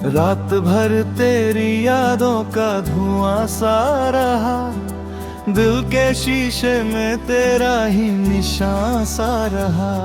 रात भर तेरी यादों का धुआं सा रहा, दिल के शीशे में तेरा ही निशान सा रहा।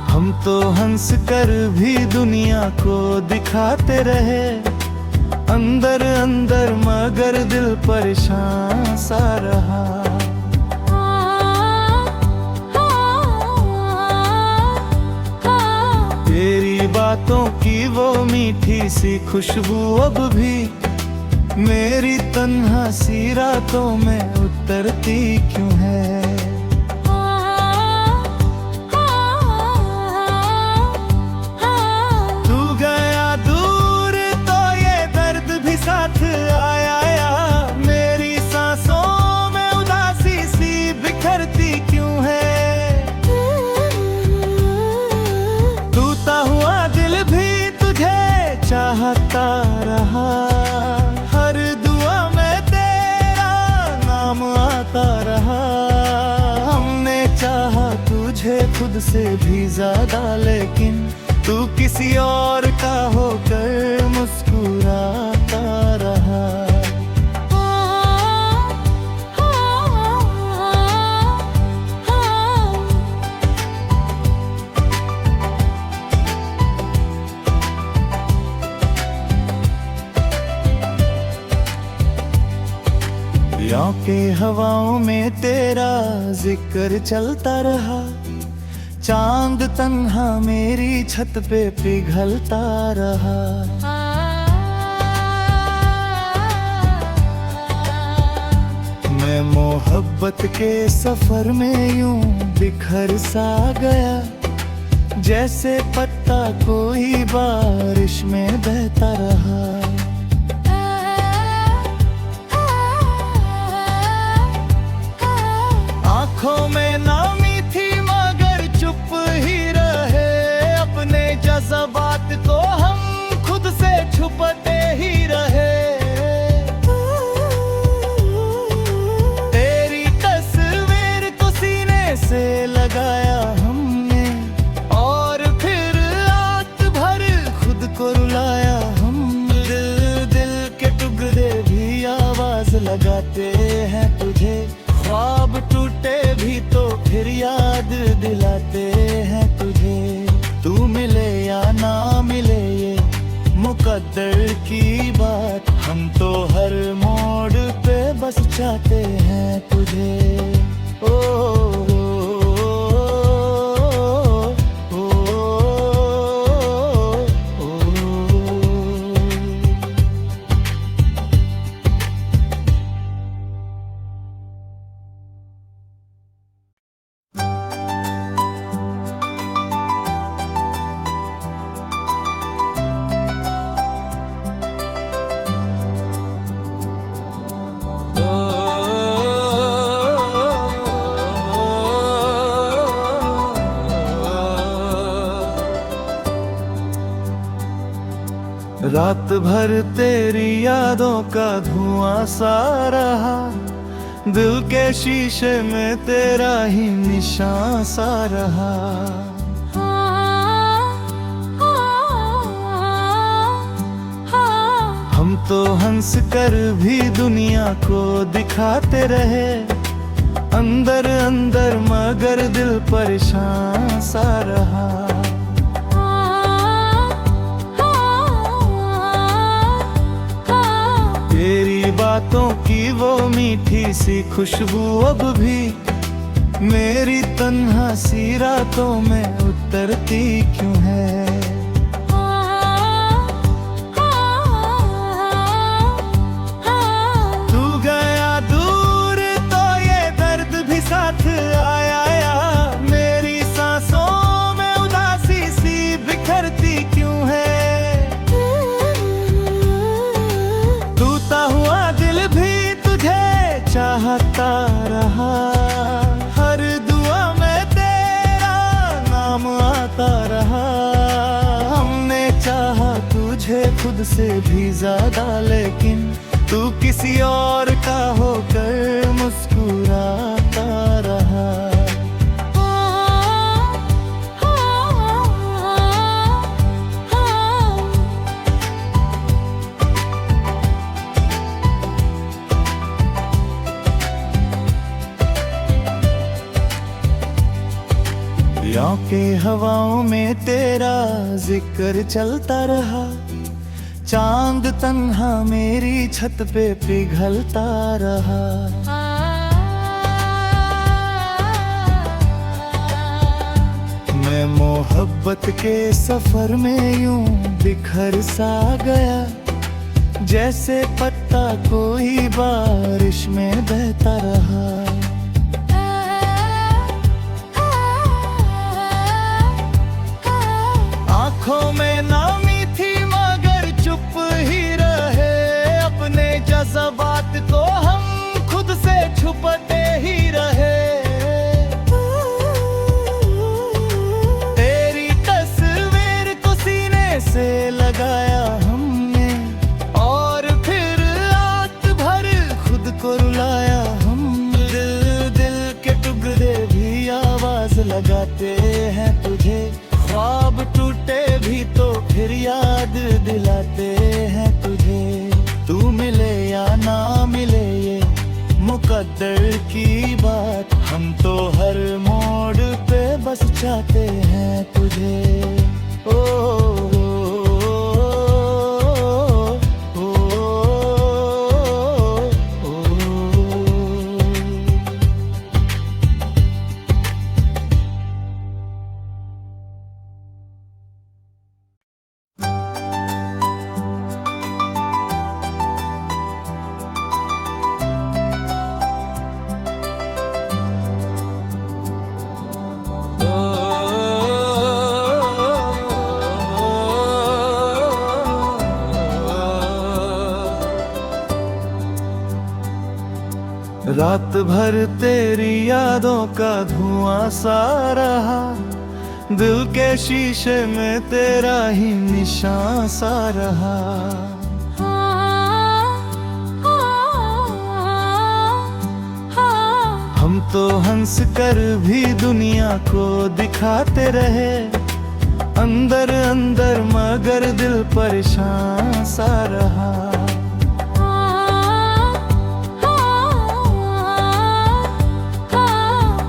हम तो हंस कर भी दुनिया को दिखाते रहे, अंदर अंदर मगर दिल परेशान सा रहा। तेरी बातों की वो मीठी सी खुशबू अब भी मेरी तन्हा सी रातों में उतरती क्यों है। तू गया दूर तो ये दर्द भी साथ आया, मेरी सांसों में उदासी सी बिखरती क्यों है। हुआ दिल भी तुझे चाहता रहा, हर दुआ में तेरा नाम आता रहा। हमने चाहा तुझे खुद से भी ज्यादा, लेकिन तू किसी और का होकर मुस्कुराता रहा। के हवाओं में तेरा जिक्र चलता रहा, चांद तन्हा मेरी छत पे पिघलता रहा। मैं मोहब्बत के सफर में यूं बिखर सा गया, जैसे पत्ता कोई बारिश में बहता रहा। आँखों में नामी थी मगर चुप ही रहे, अपने जज्बात को हम खुद से छुपते ही रहे। तेरी तस्वीर को सीने से लगाया हमने, और फिर रात भर खुद को रुलाया हम। दिल दिल के टुकड़े भी आवाज लगाते हैं तुझे, ख्वाब टूटे भी तो फिर याद दिलाते हैं तुझे। तू मिले या ना मिले ये मुकद्दर की बात, हम तो हर मोड़ पे बस चाहते हैं तुझे। ओ रात भर तेरी यादों का धुआं सा रहा, दिल के शीशे में तेरा ही निशान सा रहा। हम तो हंस कर भी दुनिया को दिखाते रहे, अंदर अंदर मगर दिल परेशान सा रहा। तेरी बातों की वो मीठी सी खुशबू अब भी मेरी तन्हा सी रातों में उतरती क्यों है। तू गया दूर तो ये दर्द भी साथ आया, मेरी सांसों में उदासी सी बिखरती क्यों है। हुआ दिल भी तुझे चाहता रहा, हर दुआ में तेरा नाम आता रहा। हमने चाहा तुझे खुद से भी ज्यादा, लेकिन तू किसी और का होकर मुस्कुराता रहा। यों के हवाओं में तेरा जिक्र चलता रहा, चांद तन्हा मेरी छत पे पिघलता रहा। मैं मोहब्बत के सफर में यूं बिखर सा गया, जैसे पत्ता कोई बारिश में बहता रहा। आंखों में नामी थी मगर चुप ही रहे, अपने जज्बात को हम खुद से छुपते ही रहे। तेरी तस्वीर को सीने से लगाया हमने, और फिर रात भर खुद को रुलाया हम। दिल दिल के टुकड़े भी आवाज लगाते हैं तुझे, ख्वाब टूटे भी तो फिर याद दिलाते हैं तुझे। तू मिले या ना मिले ये मुकद्दर की बात, हम तो हर मोड़ पे बस चाहते हैं तुझे। ओ, रात भर तेरी यादों का धुआं सा रहा, दिल के शीशे में तेरा ही निशान सा रहा। हम तो हंस कर भी दुनिया को दिखाते रहे, अंदर अंदर मगर दिल परेशान सा रहा।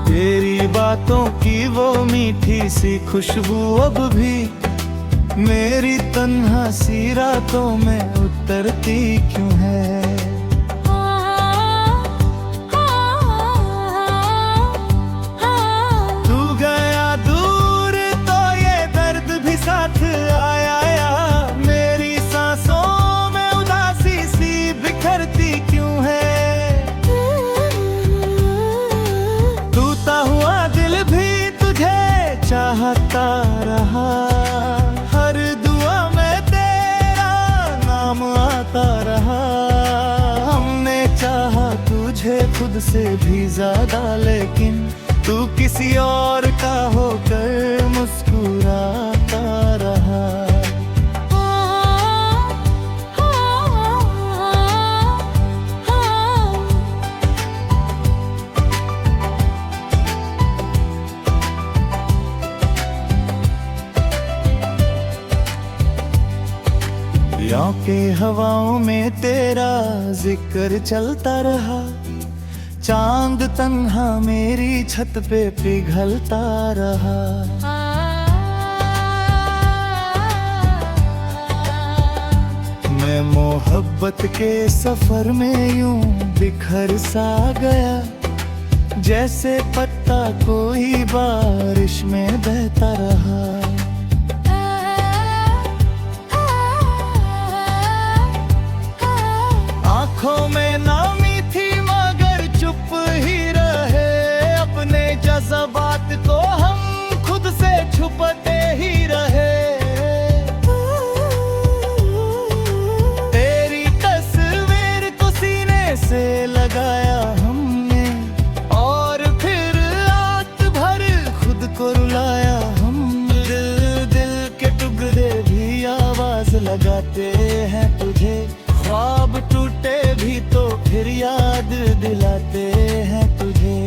तेरी बातों की वो मीठी सी खुशबू अब भी मेरी तन्हा सी रातों में उतरती क्यों है। तू गया दूर तो ये दर्द भी साथ आया, मेरी सांसों में उदासी सी बिखरती क्यों है। हुआ दिल भी तुझे चाहता रहा, हर दुआ में तेरा नाम आता रहा। हमने चाहा तुझे खुद से भी ज्यादा, लेकिन तू किसी और का होकर मुस्कुराता रहा। यों के हवाओं में तेरा जिक्र चलता रहा, चांद तन्हा मेरी छत पे पिघलता रहा। मैं मोहब्बत के सफर में यूं बिखर सा गया, जैसे पत्ता कोई बारिश में बहता रहा। आंखों में नामी थी मगर चुप ही रहे, अपने जज्बात को हम खुद से छुपते ही रहे। तेरी तस्वीर को सीने से लगाया हमने, और फिर रात भर खुद को रुलाया हम। दिल दिल के टुकड़े भी आवाज लगाते हैं तुझे, ख्वाब टूटे भी तो फिर याद दिलाते हैं तुझे।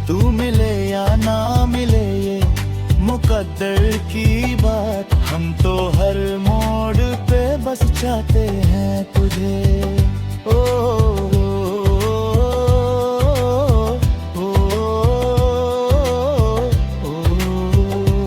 तू मिले या ना मिले ये मुकद्दर की बात, हम तो हर मोड़ पे बस चाहते हैं तुझे। ओ, ओ, ओ, ओ, ओ, ओ, ओ।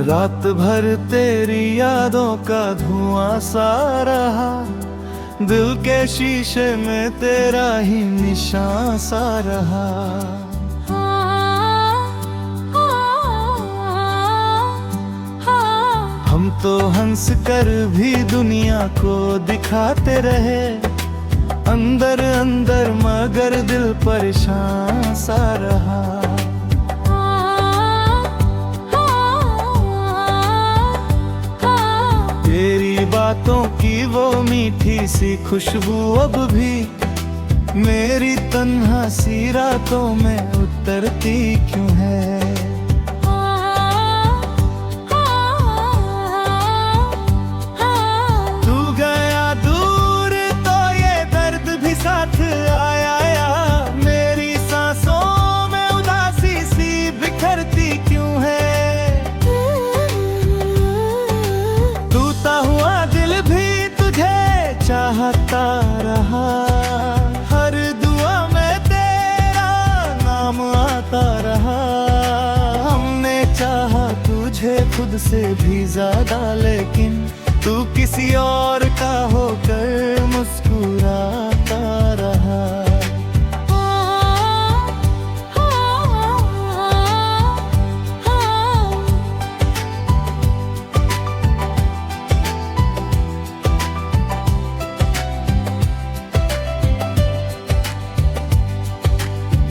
रात भर तेरी यादों का धुआं सा रहा, दिल के शीशे में तेरा ही निशान सा रहा। हम तो हंस कर भी दुनिया को दिखाते रहे, अंदर अंदर मगर दिल परेशान सा रहा। तेरी बातों की वो मीठी सी खुशबू अब भी मेरी तन्हा सी रातों में उतरती क्यों है। चाहता रहा, हर दुआ में तेरा नाम आता रहा। हमने चाहा तुझे खुद से भी ज्यादा, लेकिन तू किसी और का होकर मुस्कुराता रहा।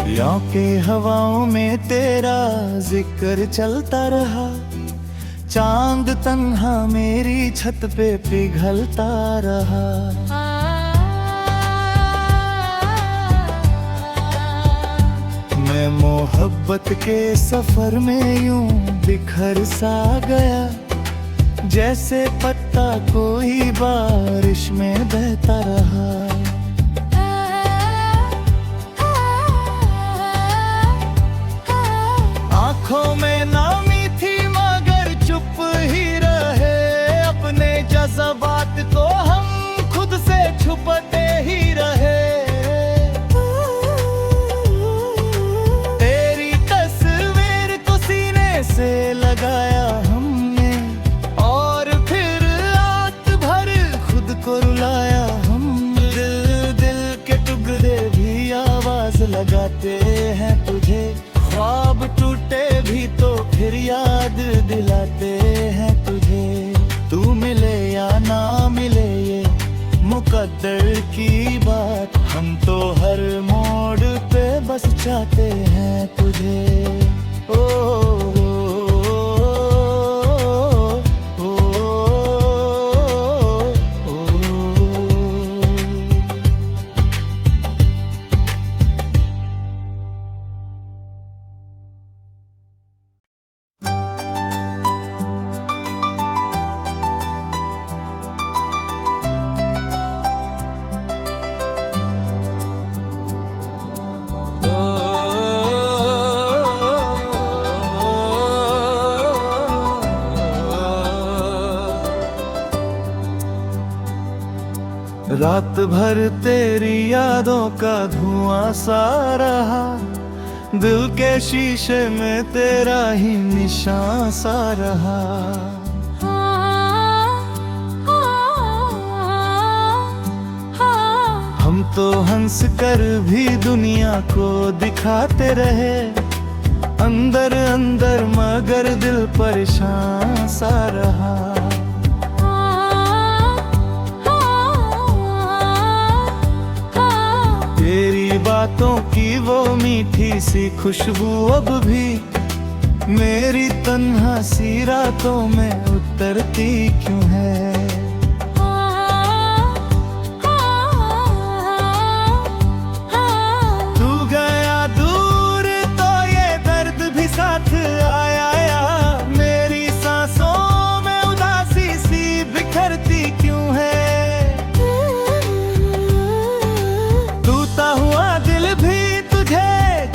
याओं के हवाओं में तेरा जिक्र चलता रहा, चांद तन्हा मेरी छत पे पिघलता रहा। मैं मोहब्बत के सफर में यूं बिखर सा गया, जैसे पत्ता कोई बारिश में बहता रहा। आँखों में नामी थी मगर चुप ही रहे, अपने जज्बात को हम खुद से छुपते ही रहे। तेरी तस्वीर को सीने से लगाया हमने, और फिर रात भर खुद को रुलाया हम। दिल दिल के टुकड़े भी आवाज लगाते हैं तुझे, ख्वाब टूटे भी तो फिर याद दिलाते हैं तुझे। तू मिले या ना मिले ये मुकद्दर की बात, हम तो हर मोड़ पे बस चाहते हैं तुझे। ओ रात भर तेरी यादों का धुआं सा रहा, दिल के शीशे में तेरा ही निशान सा रहा। हम तो हंस कर भी दुनिया को दिखाते रहे, अंदर अंदर मगर दिल परेशान सा रहा। तेरी बातों की वो मीठी सी खुशबू अब भी मेरी तन्हा सी रातों में उतरती क्यों है। तू गया दूर तो ये दर्द भी साथ आया, मेरी सांसों में उदासी सी बिखरती क्यों है।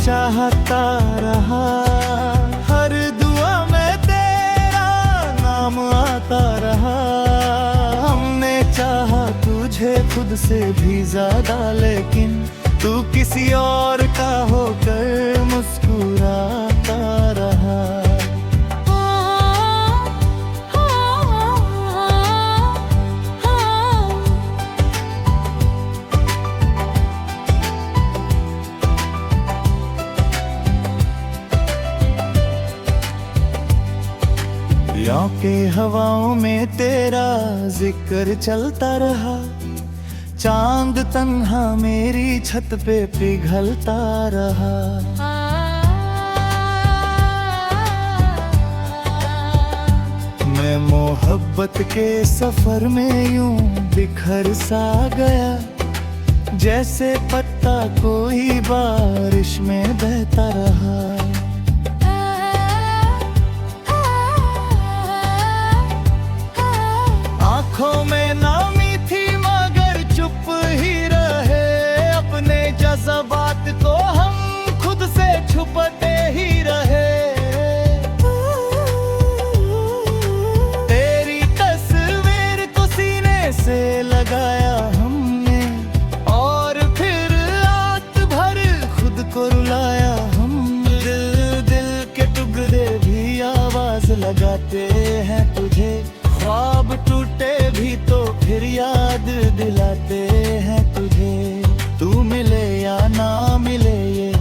चाहता रहा, हर दुआ में तेरा नाम आता रहा। हमने चाहा तुझे खुद से भी ज्यादा, लेकिन तू किसी और का होकर मुस्कुराता रहा। के हवाओं में तेरा जिक्र चलता रहा, चांद तन्हा मेरी छत पे पिघलता रहा। मैं मोहब्बत के सफर में यूं बिखर सा गया, जैसे पत्ता कोई बारिश में बहता रहा। आंखों में नामी थी मगर चुप ही रहे, अपने जज्बात को हम खुद से छुपते ही रहे। तेरी तस्वीर को सीने से लगाया हमने, और फिर रात भर खुद को रुलाया हम। दिल के टुकड़े भी आवाज लगाते हैं तुझे, ख्वाब टूटे भी तो फिर याद दिलाते हैं तुझे। तू मिले या ना मिले ये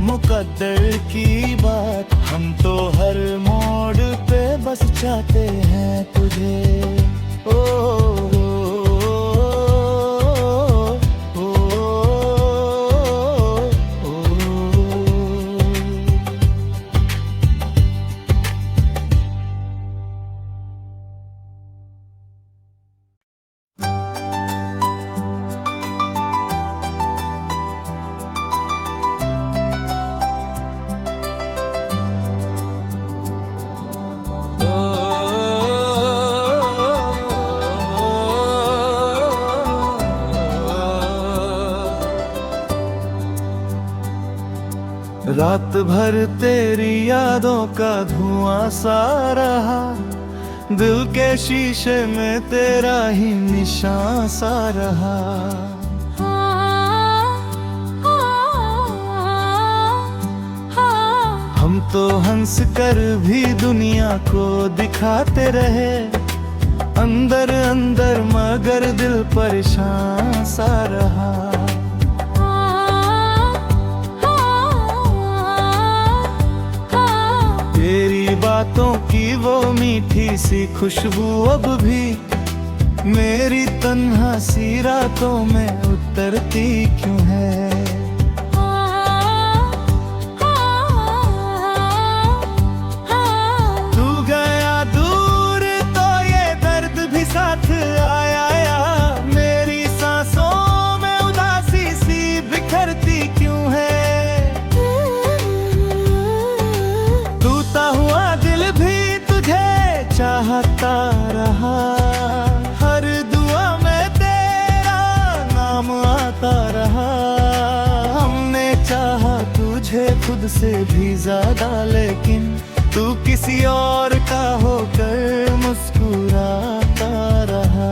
मुकद्दर की बात, हम तो हर मोड़ पे बस चाहते हैं तुझे। ओ रात भर तेरी यादों का धुआं सा रहा, दिल के शीशे में तेरा ही निशान सा रहा। हम तो हंस कर भी दुनिया को दिखाते रहे, अंदर अंदर मगर दिल परेशान सा रहा। तेरी बातों की वो मीठी सी खुशबू अब भी मेरी तन्हा सी रातों में उतरती क्यों है। तू गया दूर तो ये दर्द भी साथ आया, मेरी सांसों में उदासी सी बिखरती क्यों है। हुआ दिल भी तुझे चाहता रहा, हर दुआ में तेरा नाम आता रहा। हमने चाहा तुझे खुद से भी ज्यादा, लेकिन तू किसी और का होकर मुस्कुराता रहा।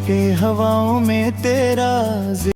के हवाओं में तेरा